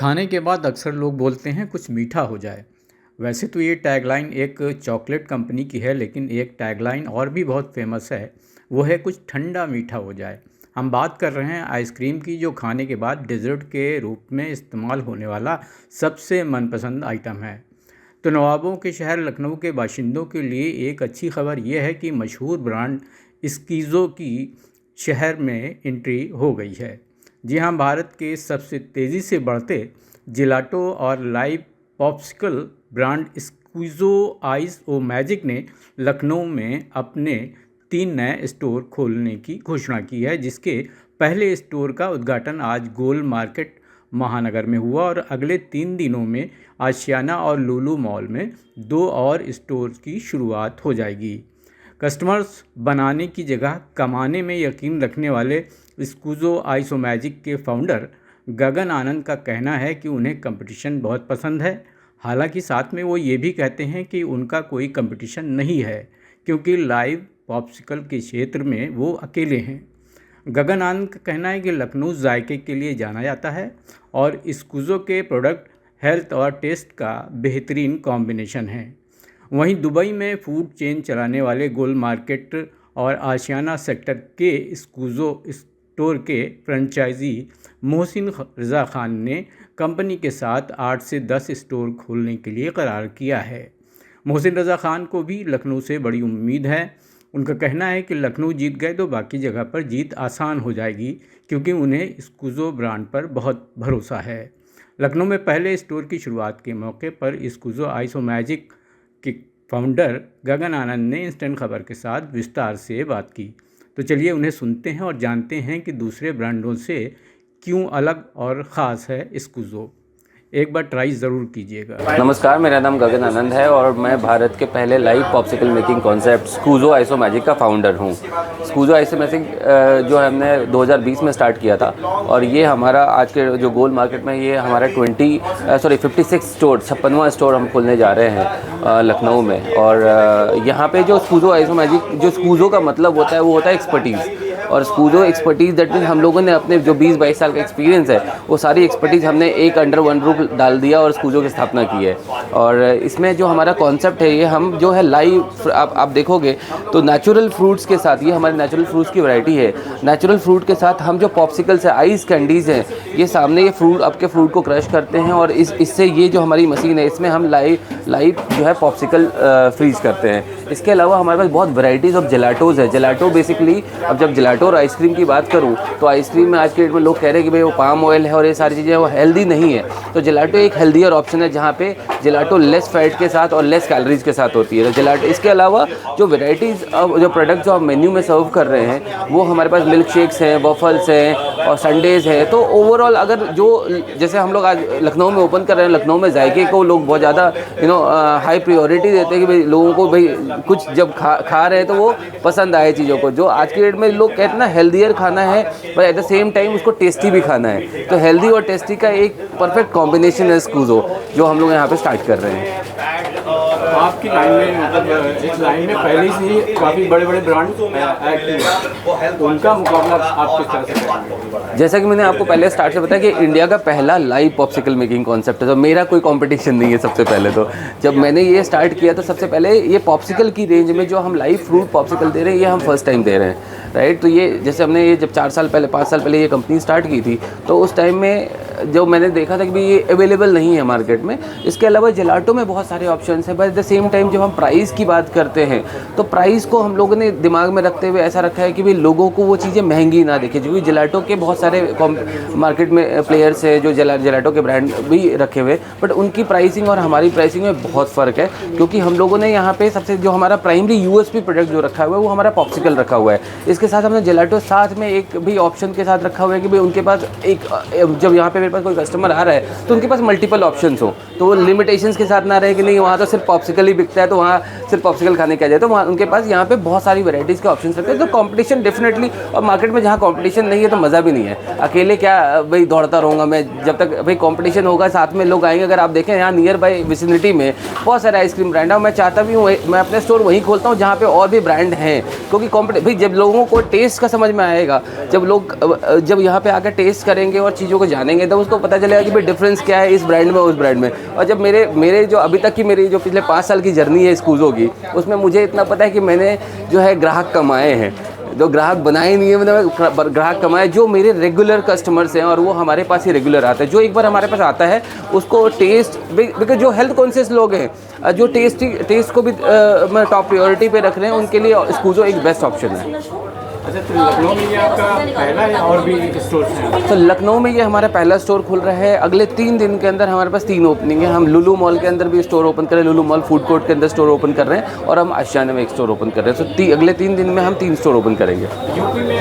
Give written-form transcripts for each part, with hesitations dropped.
खाने के बाद अक्सर लोग बोलते हैं कुछ मीठा हो जाए। वैसे तो ये टैगलाइन एक चॉकलेट कंपनी की है, लेकिन एक टैगलाइन और भी बहुत फेमस है। वो है कुछ ठंडा मीठा हो जाए। हम बात कर रहे हैं आइसक्रीम की, जो खाने के बाद डेजर्ट के रूप में इस्तेमाल होने वाला सबसे मनपसंद आइटम है। तो नवाबों के शहर लखनऊ के बाशिंदों के लिए एक अच्छी खबर यह है कि मशहूर ब्रांड स्कीज़ो की शहर में एंट्री हो गई है। जी हाँ, भारत के सबसे तेज़ी से बढ़ते जिलाटो और live popsicle brand स्क्वीज़ो ice o magic ने लखनऊ में अपने 3 नए स्टोर खोलने की घोषणा की है, जिसके पहले स्टोर का उद्घाटन आज गोल मार्केट महानगर में हुआ और अगले 3 दिनों में आशियाना और लुलु मॉल में 2 और स्टोर की शुरुआत हो जाएगी। कस्टमर्स बनाने की जगह कमाने में यकीन रखने वाले स्क्वीज़ो आइस ओ मैजिक के फाउंडर गगन आनंद का कहना है कि उन्हें कंपटीशन बहुत पसंद है। हालांकि साथ में वो ये भी कहते हैं कि उनका कोई कंपटीशन नहीं है, क्योंकि लाइव पॉप्सिकल के क्षेत्र में वो अकेले हैं। गगन आनंद का कहना है कि लखनऊ जायके के लिए जाना जाता है और स्क्वीज़ो के प्रोडक्ट हेल्थ और टेस्ट का बेहतरीन कॉम्बिनेशन है। वहीं दुबई में फूड चेन चलाने वाले गोल मार्केट और आशियाना सेक्टर के स्क्वीज़ो स्टोर के फ्रेंचाइजी मोहसिन रज़ा खान ने कंपनी के साथ 8 से 10 स्टोर खोलने के लिए करार किया है। मोहसिन रज़ा खान को भी लखनऊ से बड़ी उम्मीद है। उनका कहना है कि लखनऊ जीत गए तो बाकी जगह पर जीत आसान हो जाएगी, क्योंकि उन्हें स्क्वीज़ो ब्रांड पर बहुत भरोसा है। लखनऊ में पहले स्टोर की शुरुआत के मौके पर स्क्वीज़ो आइस ओ मैजिक के फाउंडर गगन आनंद ने इंस्टेंट खबर के साथ विस्तार से बात की। तो चलिए उन्हें सुनते हैं और जानते हैं कि दूसरे ब्रांडों से क्यों अलग और ख़ास है स्क्वीज़ो। एक बार ट्राई ज़रूर कीजिएगा। नमस्कार, मेरा नाम गगन आनंद है और मैं भारत के पहले live popsicle making concept squeezo ice o magic का फाउंडर हूँ। स्क्वीज़ो आइस ओ मैजिक जो हमने 2020 में स्टार्ट किया था और ये हमारा आज के जो गोल मार्केट में ये हमारा 56 स्टोर 56वां स्टोर हम खोलने जा रहे हैं लखनऊ में। और यहाँ पे जो स्क्वीज़ो आइस ओ मैजिक, जो स्क्वीज़ो का मतलब होता है वो होता है एक्सपर्टीज़, और स्क्वीज़ो एक्सपर्टीज़ दैट मीन्स हम लोगों ने अपने जो 20-22 साल का एक्सपीरियंस है वो सारी एक्सपर्टीज़ हमने एक अंडर वन रूफ डाल दिया और स्क्वीज़ो की स्थापना की है। और इसमें जो हमारा कॉन्सेप्ट है, ये हम जो है लाइव आप देखोगे तो नेचुरल फ्रूट्स के साथ, ये हमारे नेचुरल फ्रूट्स की वैरायटी है। नेचुरल फ्रूट के साथ हम जो पॉप्सिकल्स है, आइस कैंडीज़ हैं, ये सामने ये फ्रूट आपके फ्रूट को क्रश करते हैं और इससे ये जो हमारी मशीन है इसमें हम लाइव जो है पॉप्सिकल फ्रीज करते हैं। इसके अलावा हमारे पास बहुत वैरायटीज़ ऑफ जेलाटोज़ है। जेलाटो बेसिकली, अब जब जेलाटो और आइसक्रीम की बात करूं तो आइसक्रीम में आज के डेट में लोग कह रहे हैं कि भाई वो पाम ऑयल है और ये सारी चीज़ें वो हेल्दी नहीं है। तो जेलाटो एक हेल्दियर ऑप्शन है, जहाँ पे जेलाटो लेस फैट के साथ और लेस कैलोरीज के साथ होती है। तो जेलाटो, इसके अलावा जो वेराइटीज़ जो प्रोडक्ट जो आप मेन्यू में सर्व कर रहे हैं वो हमारे पास मिल्क शेक्स हैं, वफ़ल्स हैं और संडेज़ हैं। तो ओवरऑल अगर जो जैसे हम लोग आज लखनऊ में ओपन कर रहे हैं, लखनऊ में जायके को लोग बहुत ज़्यादा हाई प्रायोरिटी देते हैं कि भाई लोगों को भाई कुछ जब खा रहे हैं तो वो पसंद आए चीज़ों को। जो आज के डेट में लोग कहते हैं ना हेल्दियर खाना है, पर एट द सेम टाइम उसको टेस्टी भी खाना है। तो हेल्दी और टेस्टी का एक परफेक्ट कॉम्बिनेशन है स्क्वीज़ो, जो हम लोग यहाँ पे स्टार्ट कर रहे हैं। आपकी लाइन में, मतलब इस लाइन में पहले से ही काफ़ी बड़े बड़े ब्रांड एक्टिव हैं, उनका मुकाबला आप किस तरह से करेंगे? जैसा कि मैंने आपको पहले स्टार्ट से बताया कि इंडिया का पहला लाइव पॉप्सिकल मेकिंग कॉन्सेप्ट है, तो मेरा कोई कंपटीशन नहीं है। सबसे पहले तो जब मैंने ये स्टार्ट किया तो सबसे पहले ये पॉप्सिकल की रेंज में जो हम लाइव फ्रूट पॉप्सिकल दे रहे हैं, ये हम फर्स्ट टाइम दे रहे हैं, राइट। तो ये जैसे हमने ये जब 4 साल पहले 5 साल पहले ये कंपनी स्टार्ट की थी, तो उस टाइम में जो मैंने देखा था कि भाई ये अवेलेबल नहीं है मार्केट में। इसके अलावा जेलाटो में बहुत सारे ऑप्शंस हैं, but at the same time जब हम प्राइस की बात करते हैं तो प्राइस को हम लोगों ने दिमाग में रखते हुए ऐसा रखा है कि भाई लोगों को वो चीज़ें महंगी ना दिखे, क्योंकि जेलाटो के बहुत सारे मार्केट में प्लेयर्स हैं जो जेलाटो के ब्रांड भी रखे हुए, बट उनकी प्राइसिंग और हमारी प्राइसिंग में बहुत फ़र्क है। क्योंकि हम लोगों ने यहाँ पे सबसे जो हमारा प्राइमरी यूएसपी प्रोडक्ट जो रखा हुआ है वो हमारा पॉप्सिकल रखा हुआ है। इसके साथ हमने जेलाटो साथ में एक भी ऑप्शन के साथ रखा हुआ है कि भाई उनके पास एक, जब यहाँ पे मेरे पास कोई कस्टमर आ रहा है तो उनके पास मल्टीपल ऑप्शंस हो, तो वो लिमिटेशंस के साथ ना रहे कि नहीं वहाँ तो सिर्फ पॉप्सिकल ही बिकता है तो वहाँ सिर्फ पॉप्सिकल खाने के आ जाए। तो वहाँ उनके पास यहाँ पे बहुत सारी वैरायटीज़ के ऑप्शंस रखते हैं। तो कंपटीशन डेफिनेटली, और मार्केट में जहाँ कंपटीशन नहीं है तो मज़ा भी नहीं है। अकेले क्या भाई दौड़ता रहूँगा मैं, जब तक भाई कंपटीशन होगा साथ में लोग आएंगे। अगर आप देखें यहाँ नियर बाई विसिनिटी में बहुत सारे आइसक्रीम ब्रांड है, मैं चाहता भी हूँ मैं अपने स्टोर वहीं खोलता हूँ जहाँ पे और भी ब्रांड हैं, क्योंकि भाई जब लोगों को टेस्ट का समझ में आएगा, जब लोग जब यहाँ पे आकर टेस्ट करेंगे और चीज़ों को जानेंगे तब उसको पता चलेगा कि भाई डिफरेंस क्या है इस ब्रांड में और उस ब्रांड में। और जब मेरे जो अभी तक की मेरी जो पिछले 5 साल की जर्नी है स्कूज़ो की, उसमें मुझे इतना पता है कि मैंने जो है ग्राहक कमाए हैं, जो ग्राहक बनाए नहीं है, मतलब ग्राहक कमाए जो मेरे रेगुलर कस्टमर्स हैं और वो हमारे पास ही रेगुलर आते हैं। जो एक बार हमारे पास आता है उसको टेस्ट, बिकॉज जो हेल्थ कॉन्शियस लोग हैं जो टेस्ट को भी टॉप प्रायोरिटी पे रख रहे हैं, उनके लिए स्कूज़ो एक बेस्ट ऑप्शन है। अच्छा, तो लखनऊ में ये आपका पहला है और भी स्टोर है? तो लखनऊ में ये हमारा पहला स्टोर खुल रहा है। अगले 3 दिन के अंदर हमारे पास 3 ओपनिंग है। हम लुलु मॉल के अंदर भी स्टोर ओपन कर रहे हैं, लुलु मॉल फूड कोर्ट के अंदर स्टोर ओपन कर रहे हैं और हम आशियाने में एक स्टोर ओपन कर रहे हैं। तो अगले 3 दिन में हम 3 स्टोर ओपन करेंगे। यूपी में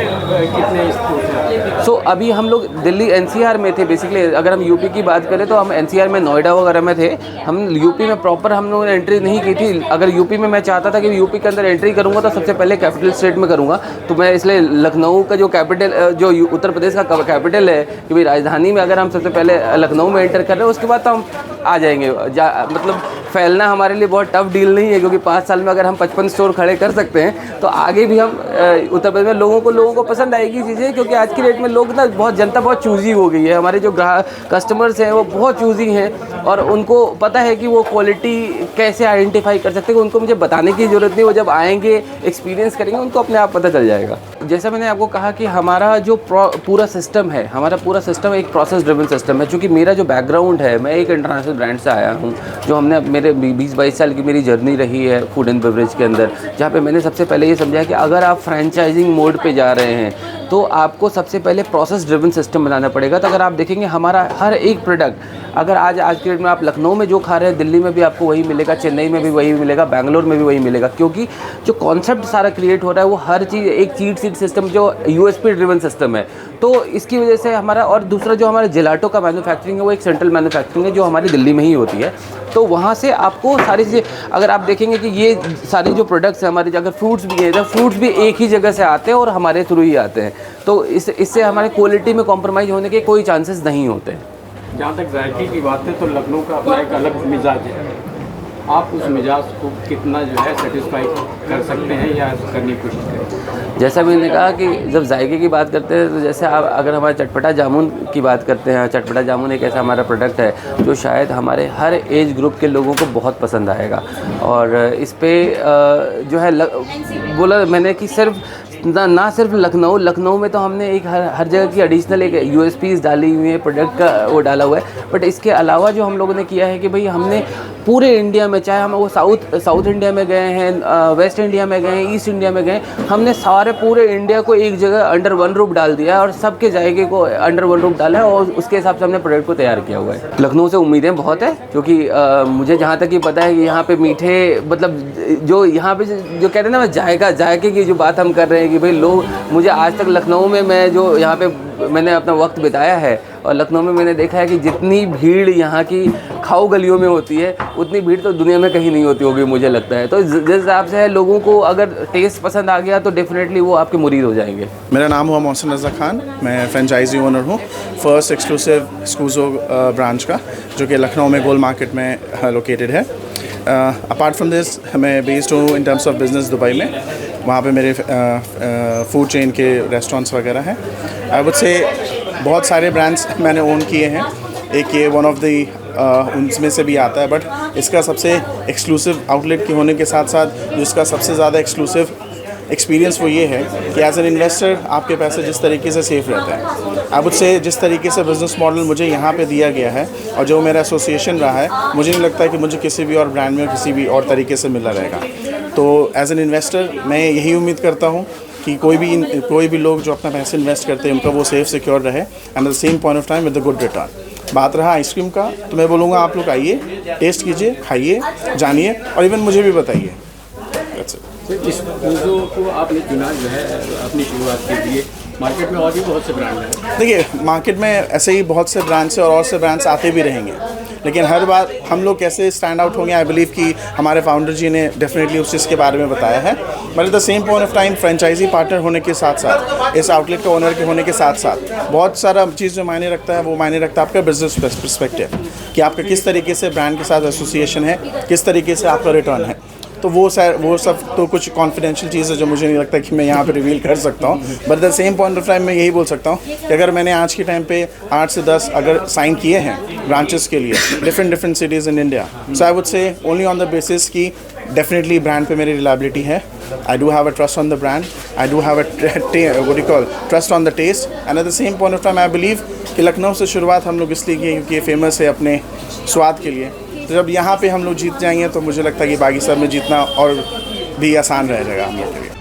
कितने स्टोर हैं? सो अभी हम लोग दिल्ली एनसीआर में थे बेसिकली। अगर हम यूपी की बात करें तो हम एनसीआर में नोएडा वगैरह में थे। हम यूपी में प्रॉपर हम लोगों ने एंट्री नहीं की थी। अगर यूपी में मैं चाहता था कि यूपी के अंदर एंट्री करूँगा तो सबसे पहले कैपिटल स्टेट में करूँगा, तो मैं इसलिए लखनऊ का जो कैपिटल, जो उत्तर प्रदेश का कैपिटल है कि भाई राजधानी में अगर हम सबसे पहले लखनऊ में एंटर कर रहे हैं, उसके बाद तो हम आ जाएंगे। मतलब फैलना हमारे लिए बहुत टफ डील नहीं है, क्योंकि 5 साल में अगर हम 55 स्टोर खड़े कर सकते हैं तो आगे भी हम उत्तर प्रदेश में लोगों को पसंद आएगी चीज़ें, क्योंकि आज की डेट में लोग ना जनता बहुत चूज़ी हो गई है। हमारे जो कस्टमर्स हैं वो बहुत चूज़ी हैं और उनको पता है कि वो क्वालिटी कैसे आइडेंटिफाई कर सकते हैं। उनको मुझे बताने की ज़रूरत नहीं, वो जब आएंगे एक्सपीरियंस करेंगे उनको अपने आप पता चल जाएगा। जैसा मैंने आपको कहा कि हमारा जो पूरा सिस्टम है, हमारा पूरा सिस्टम एक प्रोसेस ड्रिवन सिस्टम है। चूँकि मेरा जो बैकग्राउंड है, मैं एक इंटरनेशनल ब्रांड से आया हूँ, जो हमने मेरे 20-22 साल की मेरी जर्नी रही है फूड एंड बेवरेज के अंदर, जहाँ पे मैंने सबसे पहले ये समझा कि अगर आप फ्रेंचाइजिंग मोड पे जा रहे हैं तो आपको सबसे पहले प्रोसेस ड्रिवन सिस्टम बनाना पड़ेगा। तो अगर आप देखेंगे हमारा हर एक प्रोडक्ट, अगर आज की डेट में आप लखनऊ में जो खा रहे हैं, दिल्ली में भी आपको वही मिलेगा, चेन्नई में भी वही मिलेगा, बैंगलोर में भी वही मिलेगा, क्योंकि जो कॉन्सेप्ट सारा क्रिएट हो रहा है वो हर चीज़ एक चीट सीट सिस्टम, जो यूएसपी ड्रिवन सिस्टम है। तो इसकी वजह से हमारा, और दूसरा जो हमारा जिलाटो का मैन्युफैक्चरिंग है वो एक सेंट्रल मैन्युफैक्चरिंग है जो हमारी दिल्ली में ही होती है। तो वहाँ से आपको सारी चीज़ें, अगर आप देखेंगे कि ये सारी जो प्रोडक्ट्स हैं हमारे, अगर फ्रूट्स भी हैं तो फ्रूट्स भी एक ही जगह से आते हैं और हमारे थ्रू ही आते हैं, तो इससे हमारे क्वालिटी में कॉम्प्रोमाइज़ होने के कोई चांसेस नहीं होते। जहाँ तक जायके की बात है तो लखनऊ का अपना एक अलग मिजाज है। आप उस मिजाज को कितना जो है सेटिस्फाई कर सकते हैं या करने की कोशिश करें? जैसा मैंने कहा कि जब जायके की बात करते हैं तो जैसे आप अगर हमारे चटपटा जामुन की बात करते हैं, चटपटा जामुन एक ऐसा हमारा प्रोडक्ट है जो शायद हमारे हर एज ग्रुप के लोगों को बहुत पसंद आएगा। और इस पे जो है बोला मैंने कि सिर्फ ना सिर्फ लखनऊ में तो हमने एक हर जगह की एडिशनल एक यूएसपीज़ डाली हुई है, प्रोडक्ट का वो डाला हुआ है। बट इसके अलावा जो हम लोगों ने किया है कि भाई हमने पूरे इंडिया में, चाहे हम वो साउथ इंडिया में गए हैं, वेस्ट इंडिया में गए हैं, ईस्ट इंडिया में गए, हमने सारे पूरे इंडिया को एक जगह अंडर वन रूफ डाल दिया है और सबके जायके को अंडर वन रूफ डाला है और उसके हिसाब से हमने प्रोडक्ट को तैयार किया हुआ है। लखनऊ से उम्मीदें बहुत है, क्योंकि मुझे जहाँ तक ये पता है कि यहाँ पे मीठे, मतलब जो यहाँ पे जो कहते हैं ना, जायके की जो बात हम कर रहे हैं कि भाई लोग, मुझे आज तक लखनऊ में, मैं जो यहाँ पे मैंने अपना वक्त बिताया है और लखनऊ में मैंने देखा है कि जितनी भीड़ यहाँ की खाओ गलियों में होती है उतनी भीड़ तो दुनिया में कहीं नहीं होती होगी मुझे लगता है। तो जिस हिसाब से है, लोगों को अगर टेस्ट पसंद आ गया तो डेफिनेटली वो आपके मुरीद हो जाएंगे। मेरा नाम हुआ मोहसिन रज़ा खान, मैं फ्रेंचाइजी ओनर हूँ फर्स्ट एक्सक्लूसिव स्कूज़ो ब्रांच का, जो कि लखनऊ में गोल मार्केट में लोकेटेड है। अपार्ट फ्रॉम दिस मैं बेस्ड हूँ in terms of business Dubai में, वहाँ पे मेरे फूड चेन के रेस्टोरेंट्स वगैरह हैं। आई वुड से बहुत सारे ब्रांड्स मैंने ओन किए हैं, एक ये वन ऑफ द उनमें से भी आता है, बट इसका सबसे एक्सक्लूसिव आउटलेट के होने के साथ साथ जो इसका सबसे ज़्यादा एक्सक्लूसिव एक्सपीरियंस वो ये है कि एज एन इन्वेस्टर आपके पैसे जिस तरीके से सेफ रहते हैं, आई वुड से जिस तरीके से बिज़नेस मॉडल मुझे यहाँ पे दिया गया है और जो मेरा एसोसिएशन रहा है, मुझे नहीं लगता है कि मुझे किसी भी और ब्रांड में किसी भी और तरीके से मिला रहेगा। तो एज एन इन्वेस्टर मैं यही उम्मीद करता हूँ कि कोई भी लोग जो अपना पैसे इन्वेस्ट करते हैं उनका वो सेफ सिक्योर रहे and at the same point of time with the good return. बात रहा आइसक्रीम का, तो मैं बोलूँगा आप लोग आइए, टेस्ट कीजिए, खाइए, जानिए और इवन मुझे भी बताइए। इस स्कूज़ो को आपने चुना जो है अपनी शुरुआत के लिए, मार्केट में और भी बहुत से ब्रांड हैं। देखिए, मार्केट में ऐसे ही बहुत से ब्रांड्स हैं और से ब्रांड्स आते भी रहेंगे, लेकिन हर बार हम लोग कैसे स्टैंड आउट होंगे, आई बिलीव कि हमारे फाउंडर जी ने डेफिनेटली उस चीज़ के बारे में बताया है। But at the same point of time franchise partner होने के साथ साथ, इस आउटलेट का ओनर के होने के साथ साथ बहुत सारा चीज़ जो मायने रखता है, वो मायने रखता है आपका बिजनेस पर्सपेक्टिव, कि आपका किस तरीके से ब्रांड के साथ एसोसिएशन है, किस तरीके से आपका रिटर्न है। तो वो सब तो कुछ कॉन्फिडेंशियल चीज़ है जो मुझे नहीं लगता कि मैं यहाँ पे रिवील कर सकता हूँ। But at the same point of time मैं यही बोल सकता हूँ कि अगर मैंने आज के टाइम पे 8 से 10 अगर साइन किए हैं ब्रांचेस के लिए different cities in India, so I would say only on the basis कि डेफिनेटली ब्रांड पे मेरी रिलायबिलिटी है। I do have a trust on the brand. I do have a trust on the taste. And at the same point of time, I believe कि लखनऊ से शुरुआत हम लोग इसलिए किए क्योंकि ये फेमस है अपने स्वाद के लिए। तो जब यहाँ पे हम लोग जीत जाएंगे तो मुझे लगता है कि बाकी सब में जीतना और भी आसान रह जाएगा हम लोग के लिए।